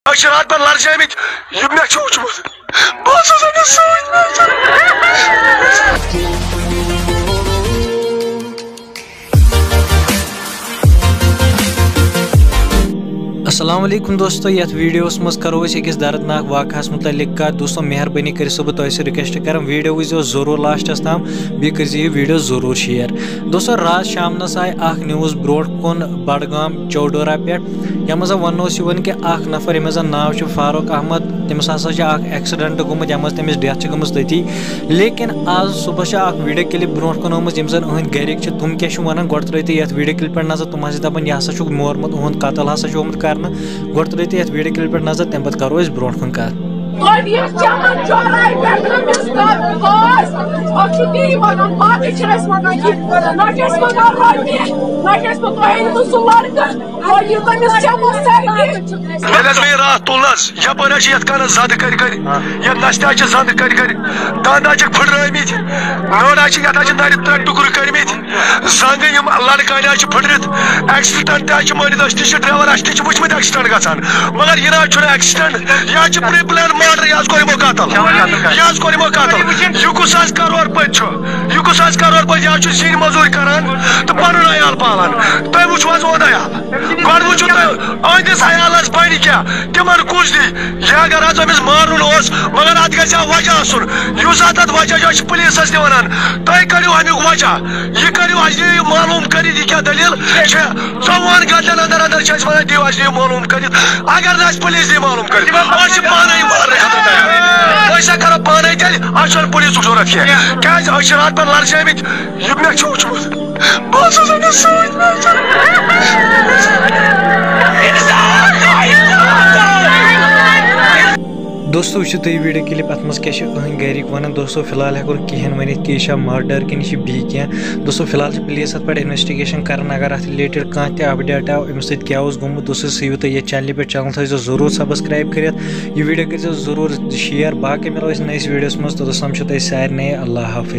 رات پر لرزیمت یہ مے چھ وچھمت بہٕ اوسُس أمِس سۭتۍ السلام علیکم دوستو یتھ ویڈیوس مز کرو أکس دردناک واقعس متعلق کتھ دوستو مہربانی کر بہ تہ رکویسٹ کران ویڈیو وچھو ضرور لاسٹس تام بیٚیہِ کٔرزِ یہِ ویڈیو ضرور شیئر دوستو رات شامنس آئی اکھ نیوز برونٹ کن بڈگام چوڈورہ پٮ۪ٹھ یتھ منٛز وننہٕ اوس کہ اکھ نفر ییٚمِس زن ناو چھُ فاروق احمد تٔمِس ہسا چھُ اکھ ایکسیڈنٹ گوٚمُت یتھ منٛز تٔمِس ڈیتھ چھِ گٔمٕژ تٔتی لیکن آز صبحس چھِ اکھ ویڈیو کلپ برونٹ کن آمٕژ یِم زن أہٕنٛدۍ گرِکۍ چھِ تِم کیاہ چھِ ونان گۄڈٕ ترٲیِو یتھ ویڈیو کلپ پٮ۪ٹھ نظر تِم ہسا دپان یہِ ہسا چھُکھ مورمُت اُہُنٛد قتل ہسا چھُ آمُت کرنہٕ گۄڈٕ ترٲیِو یتھ ویڈیو کلپ پٮ۪ٹھ نظر تمہِ پتہٕ کرو أسۍ برونٛٹھ کُن کتھ رات تُلنس یپٲرۍ حظ چھِ یتھ کنس زد کر کر یتھ نستہِ حظ چھِ زد کر کر دند حظ چھِکھ پھٕٹرٲمٕتۍ نٔر حظ چھِ یتھ حظ چھِ نرِ 3 ٹُکرٕ کٔرمٕتۍ زنگہٕ یِم لڑکانہِ حظ چھِ پھٕٹرِتھ ایکسیڈنٹ تہِ حظ چھِ مٲنِتھ أسۍ تہِ چھِ ڈرایور اسہِ تہِ چھِ وٕچھمٕتۍ ایکسیڈنٹ گژھان مگر یہِ نہ حظ چھُنہٕ ایکسیڈنٹ یہِ حظ چھِ پری پلان مارڈر یہِ حظ کوٚر یِمو قتل یہِ حظ کوٚر یِمو قتل یہِ کُس حظ کرور پٔتۍ چھُ یہِ کُس حظ کرور پٔتۍ یہِ حظ چھُ زِنۍ موٚزوٗرۍ کران تہٕ پنُن عیال پالان تُہۍ وٕچھِو حظ اون عیال گۄڈٕ وٕچھِو تُہۍ أہنٛدِس عیالس بنہِ کیٛاہ تِمن کُس دی یہِ اگر حظ أمِس مارُن اوس مگر اتھ گژھِ ہا وجہ آسُن یُس اتھ وجہ چھُ أسۍ چھِ پُلیٖسس تہِ ونان تُہۍ کٔرِو امیُک وجہ یہِ کٔرِو اَسہِ دِیِو معلوٗم کٔرِتھ یہِ کیٛاہ دٔلیٖل چھِ 24 گنٹن اندر اندر چھِ أسۍ ونان دِیِو اَسہِ دِیِو معلوٗم کٔرِتھ اگر نہٕ اَسہِ پُلیٖس دی معلوٗم کٔرِتھ أسۍ چھِ پانے مارنہٕ خٲطرٕ تیار أسۍ ہا کرو پانے تیٚلہِ اَسہِ چھُنہٕ پُلیٖسُک ضروٗرت کینٛہہ کیٛازِ أسۍ چھِ رات پٮ۪ٹھ لرزیمٕتۍ یہِ مےٚ چھُ وٕچھمُت بہٕ اوسُس أمِس سۭتۍ دوستو وٕچھِو تُہۍ ویڈیو کلپ اتھ منٛز کیاہ چھِ أہٕنٛدۍ گرِکۍ ونان دوستو فی الحال ہٮ۪کو نہٕ کہیٖنۍ ؤنِتھ کہِ یہِ چھا مارڈر کِنہٕ یہِ چھِ بیٚیہِ کینٛہہ دوستو فی الحال چھِ پُلیٖس اتھ پٮ۪ٹھ انویسٹِگیشن کران اگر اتھ رِلیٹڈ کانٛہہ تہِ اپڈیٹ آو أمِس سۭتۍ کیاہ اوس گوٚمُت دوستو سُہ یِیِو تُہۍ یتھ چینلہِ پٮ۪ٹھ چینل تھٲیزیو ضروٗر سبسکرایب کٔرِتھ یہِ ویڈیو کٔرۍزیو ضروٗر شِیر باقٕے مِلو أسۍ نٔیِس ویڈیوس منٛز توٚتس تام چھُو تۄہہِ سارنٕے اللہ حافظ